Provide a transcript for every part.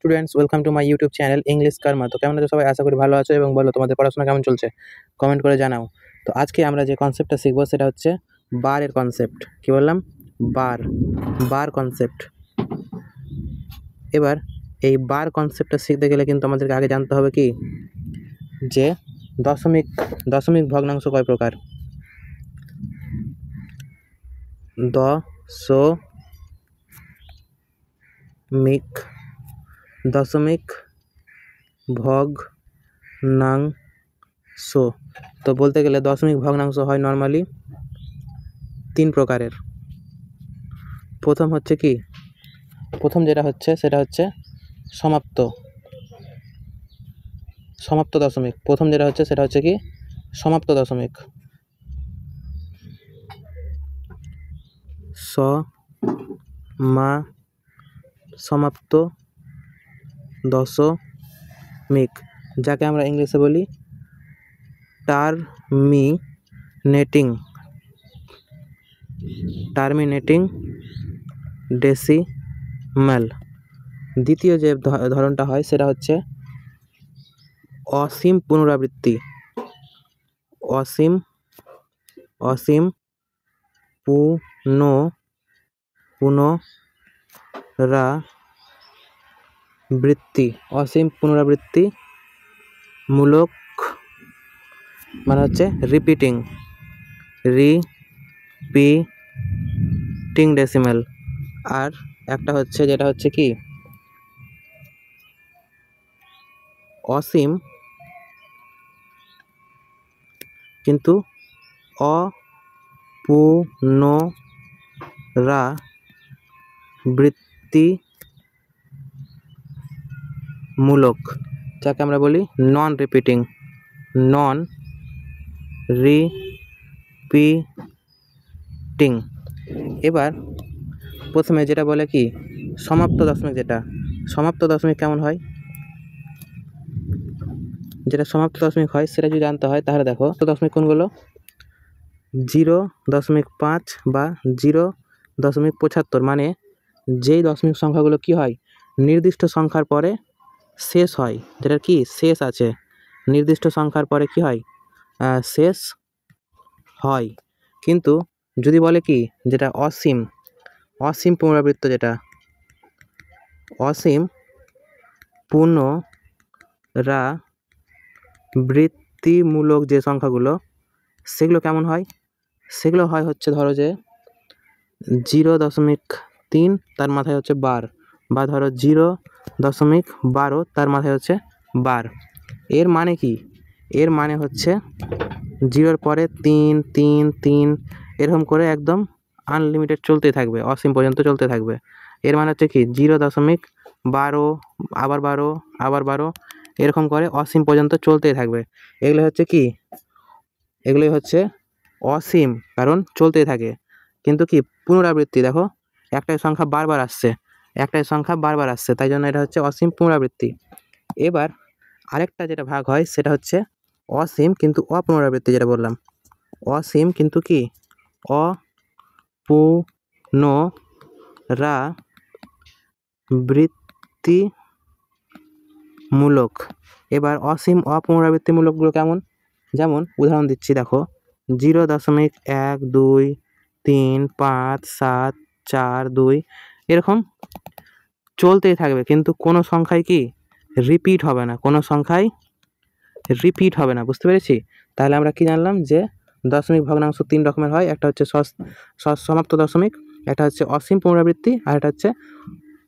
Students, welcome to my YouTube channel English Karma. তো কেমন আছো সবাই? আশা করি ভালো আছো এবং বলো তোমাদের পড়াশোনা কেমন চলছে, কমেন্ট করে জানাও। তো আজকে আমরা যে কনসেপ্টটা শিখবো সেটা হচ্ছে বারের কনসেপ্ট। কি বললাম? বার কনসেপ্ট। এবার এই বার কনসেপ্টটা শিখতে গেলে কিন্তু আমাদেরকে আগে জানতে হবে কি, যে দশমিক ভগ্নাংশ কয় প্রকার। দশমিক ভগ্নাংশ। তো বলতে গেলে দশমিক ভগ্নাংশ হয় নর্মালি 3 প্রকারের। প্রথম যেটা হচ্ছে সেটা হচ্ছে সমাপ্ত দশমিক। প্রথম যেটা হচ্ছে সেটা হচ্ছে কি সমাপ্ত দশমিক। সমাপ্ত দশমিক, যাকে আমরা ইংলিশে বলি টার্মিনেটিং ডেসিমাল। দ্বিতীয় যে ধরনটা হয় সেটা হচ্ছে অসীম পুনরাবৃত্তি। অসীম পুনরাবৃত্তি মূলক মানে হচ্ছে রিপিটিং ডেসিমাল। আর একটা হচ্ছে যেটা হচ্ছে কি অসীম কিন্তু অপুনরাবৃত্তিমূলক, যাকে আমরা বলি নন রিপিটিং। এবার প্রথমে যেটা বলে কি সমাপ্ত দশমিক। সমাপ্ত দশমিক কেমন হয়, যেটা সমাপ্ত দশমিক হয় সেটা যদি জানতে হয় তাহলে দেখো দশমিক কোনগুলো। 0.5 বা 0.75, মানে যেই দশমিক সংখ্যাগুলো কি হয় নির্দিষ্ট সংখ্যার পরে শেষ হয়, যেটা কি শেষ আছে, নির্দিষ্ট সংখ্যার পরে কি হয় শেষ হয়। কিন্তু যদি বলে কি যেটা অসীম পুনরাবৃত্ত, যেটা অসীম পুনরাবৃত্তিমূলক যে সংখ্যাগুলো সেগুলো কেমন হয়, সেগুলো হয় হচ্ছে ধরো যে 0.3 তার মাথায় হচ্ছে বার, বা ধরো 0.12 তার মাথায় হচ্ছে বার। এর মানে কি, এর মানে হচ্ছে 0-র পরে 3 3 3 এরকম করে একদম আনলিমিটেড চলতে থাকবে, অসীম পর্যন্ত চলতে থাকবে। এর মানে হচ্ছে কি 0.12 আবার 12 আবার 12 এরকম করে অসীম পর্যন্ত চলতেই থাকবে। এগুলোই হচ্ছে অসীম, কারণ চলতেই থাকে। কিন্তু কি পুনরাবৃত্তি, দেখো একটাই সংখ্যা বারবার আসছে, তাই জন্য এটা হচ্ছে অসীম পুনরাবৃত্তি। এবার আরেকটা যেটা ভাগ হয় সেটা হচ্ছে অসীম কিন্তু অপুনরাবৃত্তি, যেটা বললাম অসীম কিন্তু কি অপুনরাবৃত্তিমূলক। এবার অসীম অপুনরাবৃত্তিমূলকগুলো কেমন, যেমন উদাহরণ দিচ্ছি দেখো 0.1 2 3 5 7 4 2 এরকম চলতেই থাকবে, কিন্তু কোনো সংখ্যায় কি রিপিট হবে না, বুঝতে পেরেছি? তাহলে আমরা কি জানলাম যে দশমিক ভগ্নাংশ 3 রকমের হয়। একটা হচ্ছে সমাপ্ত দশমিক, একটা হচ্ছে অসীম পুনরাবৃত্তি, আর একটা হচ্ছে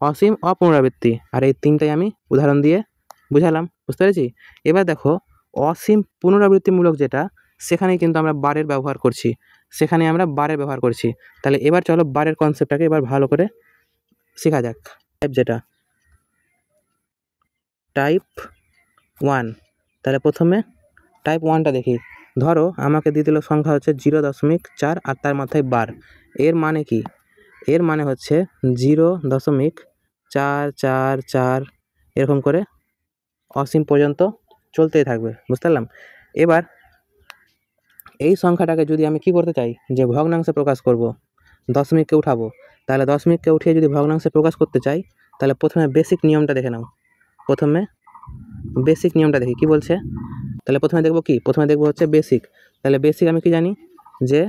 অসীম অপুনরাবৃত্তি। আর এই তিনটাই আমি উদাহরণ দিয়ে বুঝালাম, বুঝতে পেরেছি? এবার দেখো অসীম পুনরাবৃত্তিমূলক যেটা, সেখানেই কিন্তু আমরা বারের ব্যবহার করছি। তাহলে এবার চলো বারের কনসেপ্টটাকে এবার ভালো করে শেখা যাক। টাইপ 1, তাহলে প্রথমে টাইপ 1টা দেখি। ধরো আমাকে দিয়ে দিল সংখ্যা হচ্ছে 0.4 আর তার মাথায় বার। এর মানে কি, এর মানে হচ্ছে 0.444 এরকম করে অসীম পর্যন্ত চলতেই থাকবে, বুঝতে পারলাম? এবার এই সংখ্যাটাকে যদি আমি কি করতে চাই, যে ভগ্নাংশে প্রকাশ করব, দশমিককে উঠাবো, তাহলে দশমিককে উঠিয়ে যদি ভগ্নাংশে প্রকাশ করতে চাই তাহলে প্রথমে বেসিক নিয়মটা দেখে নাও। প্রথমে বেসিক নিয়মটা দেখি কী বলছে। তাহলে প্রথমে দেখব কি, প্রথমে দেখব হচ্ছে বেসিক। তাহলে বেসিক আমি কি জানি যে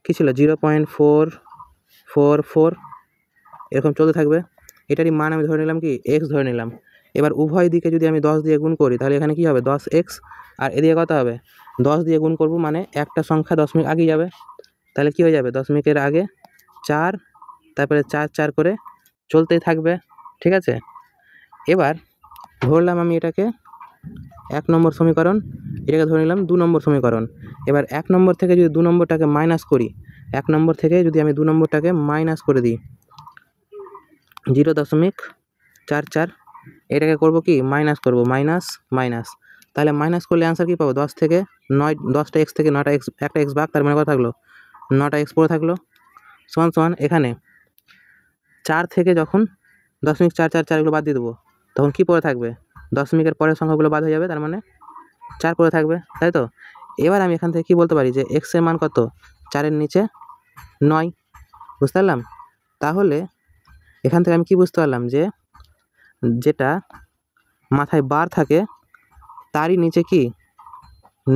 কী ছিল 0.444 এরকম চলতে থাকবে। এটারই মান আমি ধরে নিলাম কি এক্স ধরে নিলাম। এবার উভয় দিকে যদি আমি 10 দিয়ে গুণ করি তাহলে এখানে কী হবে 10x, আর এদিকে কত হবে 10 দিয়ে গুণ করব মানে একটা সংখ্যা দশমিক আগেই যাবে। তাহলে কী হয়ে যাবে দশমিকের আগে 4, তারপরে 4 4 করে চলতেই থাকবে। ঠিক আছে, এবার ধরলাম আমি এটাকে 1 নম্বর সমীকরণ, এটাকে ধরে নিলাম 2 নম্বর সমীকরণ। এবার 1 নম্বর থেকে যদি 2 নম্বরটাকে মাইনাস করি, 1 নম্বর থেকে যদি আমি 2 নম্বরটাকে মাইনাস করে দিই 0.44, এটাকে করব কি মাইনাস করব, মাইনাস মাইনাস। তাহলে মাইনাস করলে অ্যান্সার কী পাবো 10 থেকে 9, 10টা এক্স থেকে 9টা এক্স, একটা এক্স ভাগ, তার মানে কত থাকলো 9টা এক্স পড়ে থাকলো, সমান সমান এখানে 4 থেকে যখন 0.444 এগুলো বাদ দিয়ে দেবো তখন কী পড়ে থাকবে দশমিকের পরের সংখ্যাগুলো বাদ হয়ে যাবে, তার মানে 4 পড়ে থাকবে, তাই তো। এবার আমি এখান থেকে কী বলতে পারি যে এক্সের মান কত 4-এর নিচে 9, বুঝতে পারলাম। তাহলে এখান থেকে আমি কি বুঝতে পারলাম যে যেটা মাথায় বার থাকে তারই নিচে কি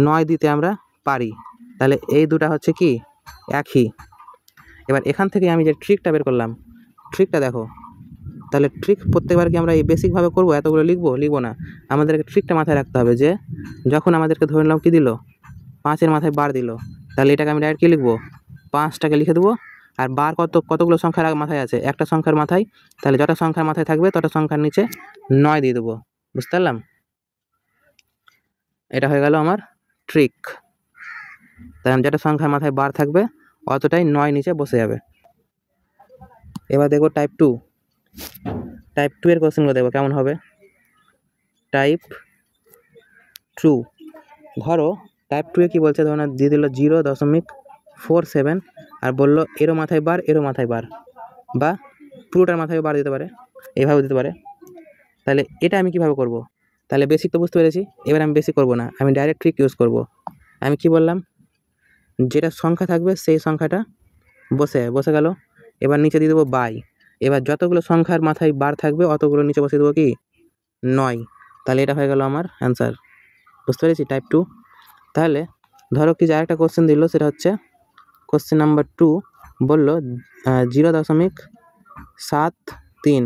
9 দিতে আমরা পারি। তাহলে এই দুটা হচ্ছে কি একই। এবার এখান থেকে আমি যে ট্রিকটা বের করলাম, ট্রিকটা দেখো। তাহলে ট্রিক প্রত্যেকবার কি আমরা এই বেসিকভাবে করবো, এতগুলো লিখবো না। আমাদেরকে ট্রিকটা মাথায় রাখতে হবে যে যখন আমাদেরকে ধরে নিলাম কী দিল 5-এর মাথায় বার দিল, তাহলে এটাকে আমি ডাইরেক্ট কী লিখবো 5টাকে লিখে দেবো। আর বার কতগুলো সংখ্যার মাথায় আছে, একটা সংখ্যার মাথায়, তাহলে যটা সংখ্যার মাথায় থাকবে তটা সংখ্যার নিচে 9 দিয়ে দেবো, বুঝতে পারলাম। এটা হয়ে গেল আমার ট্রিক। তাহলে যেটা সংখ্যার মাথায় বার থাকবে অতটাই 9 নিচে বসে যাবে। এবার দেখবো টাইপ 2 এর কোশ্চেনগুলো দেখবো কেমন হবে। টাইপ 2, ধরো টাইপ 2 এ কী বলছে, ধরো না দিয়ে দিল 0.47 আর বললো এরও মাথায় বার এরও মাথায় বার, বা পুরোটার মাথায় বার দিতে পারে, এইভাবে দিতে পারে। তাহলে এটা আমি কিভাবে করব, তাহলে বেসিক তো বুঝতে পেরেছি। এবার আমি বেসিক করব না, আমি ডাইরেক্ট ট্রিক ইউজ করব। আমি কি বললাম, যেটা সংখ্যা থাকবে সেই সংখ্যাটা বসে গেল। এবার নিচে দিয়ে দেবো বাই। এবার যতগুলো সংখ্যার মাথায় বার থাকবে অতগুলো নিচে বসে দেবো কি 9। তাহলে এটা হয়ে গেল আমার অ্যান্সার, বুঝতে পেরেছি টাইপ 2। তাহলে ধরো কি যে আরেকটা কোশ্চেন দিল, সেটা হচ্ছে কোশ্চেন নাম্বার 2 বললো 0.73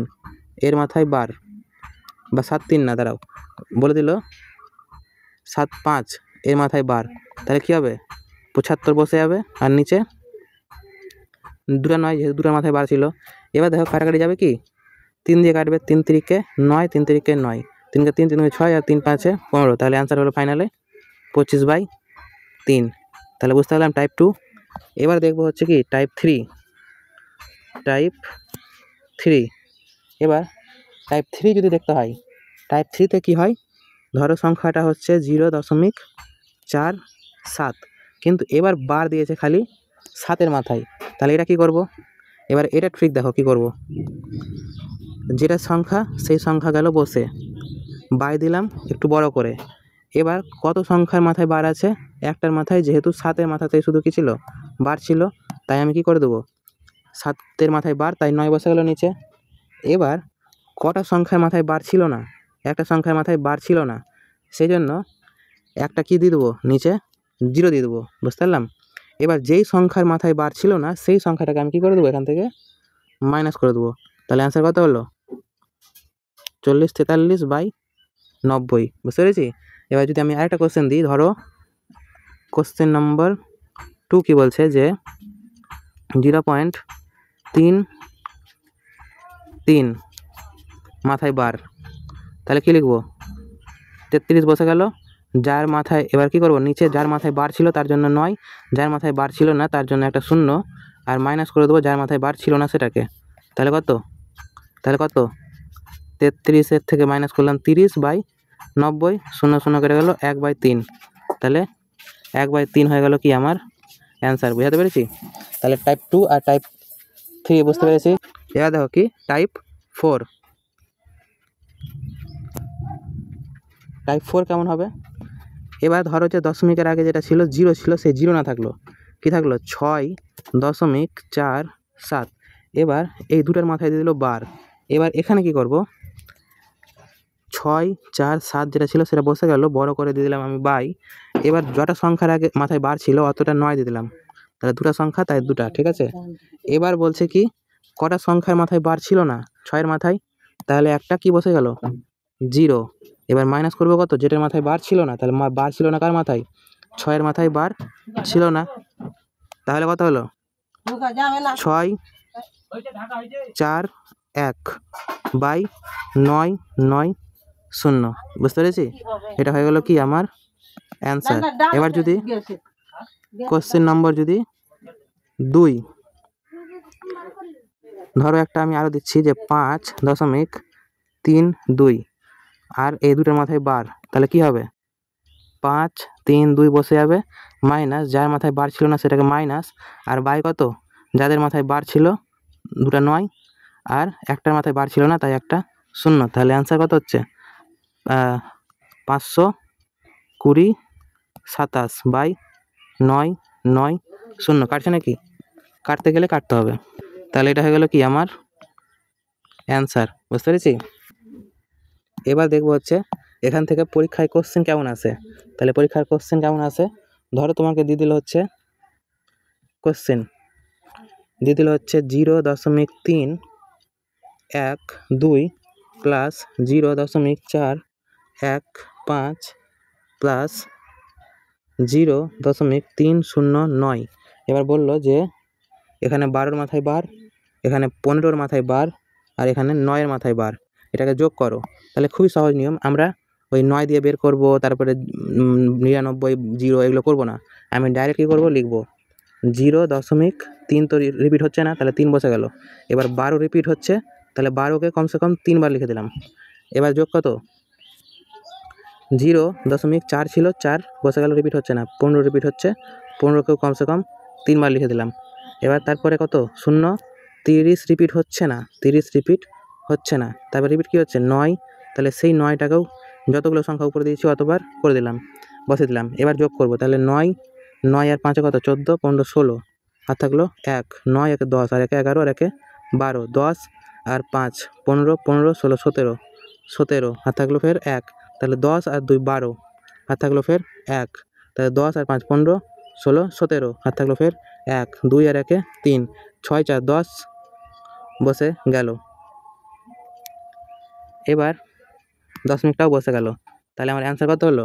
এর মাথায় বার, বা 73 না, দাঁড়াও, বলে দিল 75 এর মাথায় বার। তাহলে কী হবে 75 বসে যাবে, আর নিচে 2টা 9, যেহেতু 2টার মাথায় বার ছিল। এবার দেখো কাটাকাটি যাবে কি 3 দিয়ে কাটবে, 3 3 9, 3 3 9, 3 3 3 6 আর 3 5 15। তাহলে অ্যান্সার হলো ফাইনালে 25/3। তাহলে বুঝতে পারলাম টাইপ 2। এবার দেখবো হচ্ছে কি টাইপ 3। এবার টাইপ 3 যদি দেখতে হয়, টাইপ 3তে কী হয়, ধরো সংখ্যাটা হচ্ছে 0.47, কিন্তু এবার বার দিয়েছে খালি 7-এর মাথায়। তাহলে এটা কি করব, এবার এটা ট্রিক দেখো কি করব। যেটা সংখ্যা সেই সংখ্যা গেল বসে, বাই দিলাম একটু বড় করে। এবার কত সংখ্যার মাথায় বার আছে, একটার মাথায়, যেহেতু 7-এর মাথাতেই শুধু কী ছিল বার ছিল, তাই আমি কি করে দেবো 7-এর মাথায় বার, তাই 9 বসে গেল নিচে। এবার কটা সংখ্যার মাথায় বার ছিল না, একটা সংখ্যার মাথায় বার ছিল না, সেই জন্য একটা কী দিয়ে দেবো নিচে 0 দিয়ে দেবো, বুঝতে পারলাম। এবার যেই সংখ্যার মাথায় বার ছিল না সেই সংখ্যাটাকে আমি কী করে দেবো এখান থেকে মাইনাস করে দেবো। তাহলে অ্যান্সার কত হলো 4043/90, বুঝতে পেরেছি। এবার যদি আমি আরেকটা কোশ্চেন দিই, ধরো কোশ্চেন নম্বর 2 কী বলছে যে 0.33 মাথায় বার, তাহলে কী লিখবো 33 বসে গেল। যার মাথায় এবার কী করবো, নিচে যার মাথায় বার ছিল তার জন্য 9, যার মাথায় বার ছিল না তার জন্য একটা 0, আর মাইনাস করে দেবো যার মাথায় বার ছিল না সেটাকে। তাহলে কত 33-এর থেকে মাইনাস করলাম 30/90, 0 0 কেটে গেল 1/3। তাহলে 1/3 হয়ে গেল কি আমার অ্যান্সার, বুঝাতে পেরেছি। তাহলে টাইপ 2 আর টাইপ 3 বুঝতে পেরেছি। এবার দেখো কি টাইপ 4। টাইপ 4 কেমন হবে, এবার ধরো যে দশমিকের আগে যেটা ছিল 0 ছিল, সেই 0 না থাকলো, কি থাকলো 6.47। এবার এই দুটার মাথায় দিয়ে দিল বার। এবার এখানে কি করব, 6 4 7 যেটা ছিল সেটা বসে গেল, বড় করে দিয়ে দিলাম আমি বাই। এবার যটা সংখ্যার আগে মাথায় বার ছিল অতটা 9 দিয়ে দিলাম, তাহলে দুটো সংখ্যা তাই দুটা, ঠিক আছে। এবার বলছে কি কটা সংখ্যার মাথায় বার ছিল না, 6-এর মাথায়, তাহলে একটা কি বসে গেল 0। এবার মাইনাস করবো কত, যেটার মাথায় বার ছিল না, তাহলে বার ছিল না কার মাথায়, 6-এর মাথায় বার ছিল না, তাহলে কত হলো 6 4 1 বাই 9 9 0, বুঝতে পেরেছি। এটা হয়ে গেল কি আমার অ্যান্সার। এবার যদি কোশ্চেন নম্বর যদি 2, ধরো একটা আমি আরও দিচ্ছি যে 5.32 আর এই দুটোর মাথায় বার, তাহলে কি হবে 5 3 2 বসে যাবে, মাইনাস যার মাথায় বার ছিল না সেটাকে মাইনাস, আর বাই কত, যাদের মাথায় বার ছিল দুটো 9 আর একটার মাথায় বার ছিল না তাই একটা 0, তাহলে অ্যান্সার কত হচ্ছে 520 27 বাই 9 9 0। কাটছে নাকি, কাটতে গেলে কাটতে হবে, তাহলে এটা হয়ে গেল কি আমার অ্যান্সার, বুঝতে পেরেছি। এবার দেখবো হচ্ছে এখান থেকে পরীক্ষায় কোশ্চেন কেমন আসে। তাহলে পরীক্ষার কোশ্চেন কেমন আসে, ধরো তোমাকে দিয়ে দিল হচ্ছে কোশ্চেন দিয়ে দিল হচ্ছে 0.312 প্লাস 0.415 প্লাস 0.309। এবার বললো যে এখানে 12-এর মাথায় বার, এখানে 15-এর মাথায় বার আর এখানে 9-এর মাথায় বার, এটাকে যোগ করো। তাহলে খুবই সহজ নিয়ম, আমরা ওই 9 দিয়ে বের করব, তারপরে 99 0 এগুলো করব না, আমি ডাইরেক্ট কী করবো লিখবো 0.3 তো রিপিট হচ্ছে না, তাহলে 3 বসে গেল। এবার 12 রিপিট হচ্ছে, তাহলে 12কে কমসে কম 3 বার লিখে দিলাম। এবার যোগ কত 0.4 ছিল 4 বসে গেল, রিপিট হচ্ছে না, 15 রিপিট হচ্ছে, 15কেও কমসে কম 3 বার লিখে দিলাম। এবার তারপরে কত 0 30 রিপিট হচ্ছে না, 30 রিপিট হচ্ছে না, তারপর রিপিট কী হচ্ছে 9, তাহলে সেই 9টাকেও যতগুলো সংখ্যা উপরে দিয়েছি অতবার করে দিলাম, বসে দিলাম। এবার যোগ করব, তাহলে 9 9 আর 5 কত 14 15 16, আর থাকলো 1 9 1 10 আর 1 11 আর 1 12, 10 আর 5 15 15 16 17 17, আর থাকলো ফের 1, তাহলে 10 আর 2 12, আর থাকলো ফের 1, তাহলে 10 আর 5 15 16 17, আর থাকলো ফের 1 2 আর 1 3 6 4 10 বসে গেল। এবার দশমিকটাও বসে গেল, তাহলে আমার অ্যান্সার কত হলো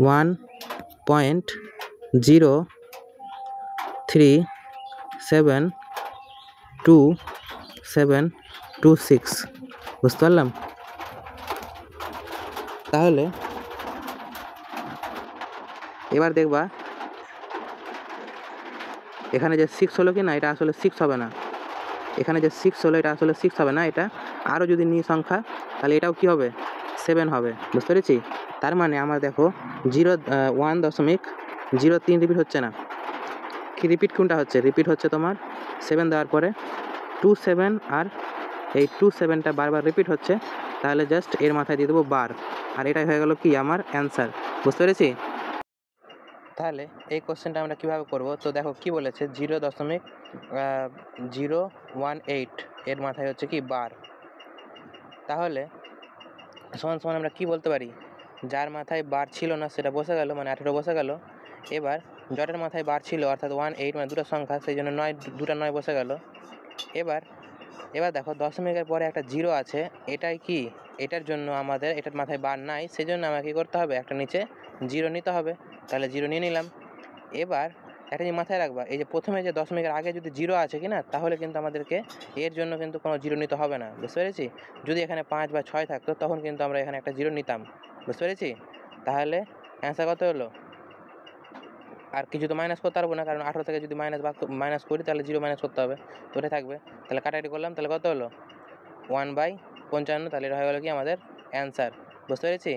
1.0372726, বুঝতে পারলাম। তাহলে এবার দেখবা এখানে যে 6 হলো কি না, এটা আসলে 6 হবে না, এখানে যে 6 হলো এটা আসলে 6 হবে না, এটা আরও যদি নিই সংখ্যা তাহলে এটাও কি হবে 7 হবে, বুঝতে পেরেছি। তার মানে আমার দেখো 1.03 রিপিট হচ্ছে না, কি রিপিট কোনটা হচ্ছে, রিপিট হচ্ছে তোমার 7 দেওয়ার পরে 27, আর এই 27টা বারবার রিপিট হচ্ছে, তাহলে জাস্ট এর মাথায় দিয়ে দেবো বার, আর এটাই হয়ে গেল কি আমার অ্যান্সার, বুঝতে পেরেছি। তাহলে এই কোশ্চেনটা আমরা কীভাবে করব, তো দেখো কি বলেছে 0.018 এর মাথায় হচ্ছে কি বার, তাহলে সমান সমান আমরা কি বলতে পারি, যার মাথায় বার ছিল না সেটা বসে গেল, মানে 18 বসে গেল। এবার জটের মাথায় বার ছিল অর্থাৎ 18, মানে দুটো সংখ্যা, সেই জন্য 9 দুটো 9 বসে গেল। এবার দেখো দশমিকের পরে একটা 0 আছে, এটাই কি, এটার জন্য আমাদের এটার মাথায় বার নাই, সেই জন্য আমাকে কী করতে হবে, একটা নিচে 0 নিতে হবে, তাহলে 0 নিয়ে নিলাম। এবার একটা জিনিস মাথায় রাখবা, এই যে প্রথমে যে দশমিকের আগে যদি 0 আছে কি না, তাহলে কিন্তু আমাদেরকে এর জন্য কিন্তু কোনো 0 নিতে হবে না, বুঝতে পেরেছি। যদি এখানে 5 বা 6 থাকতো তখন কিন্তু আমরা এখানে একটা 0 নিতাম, বুঝতে পেরেছি। তাহলে অ্যান্সার কত হলো, আর কিছু তো মাইনাস করতে পারবো না, কারণ 18 থেকে যদি মাইনাস করি তাহলে 0 মাইনাস করতে হবে, তো ওটা থাকবে। তাহলে কাটাকাটি করলাম, তাহলে কত হলো 1/55, তাহলে এটা হয়ে গেলো কি আমাদের অ্যান্সার, বুঝতে পেরেছি।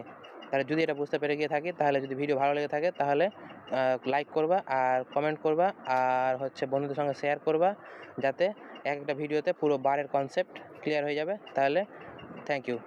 তাহলে যদি এটা বুঝতে পেরে গিয়ে থাকি, তাহলে যদি ভিডিও ভালো লেগে থাকে তাহলে লাইক করবা আর কমেন্ট করবা, আর হচ্ছে বন্ধুদের সঙ্গে শেয়ার করবা, যাতে একটা ভিডিওতে পুরো বারের কনসেপ্ট ক্লিয়ার হয়ে যাবে। তাহলে থ্যাংক ইউ।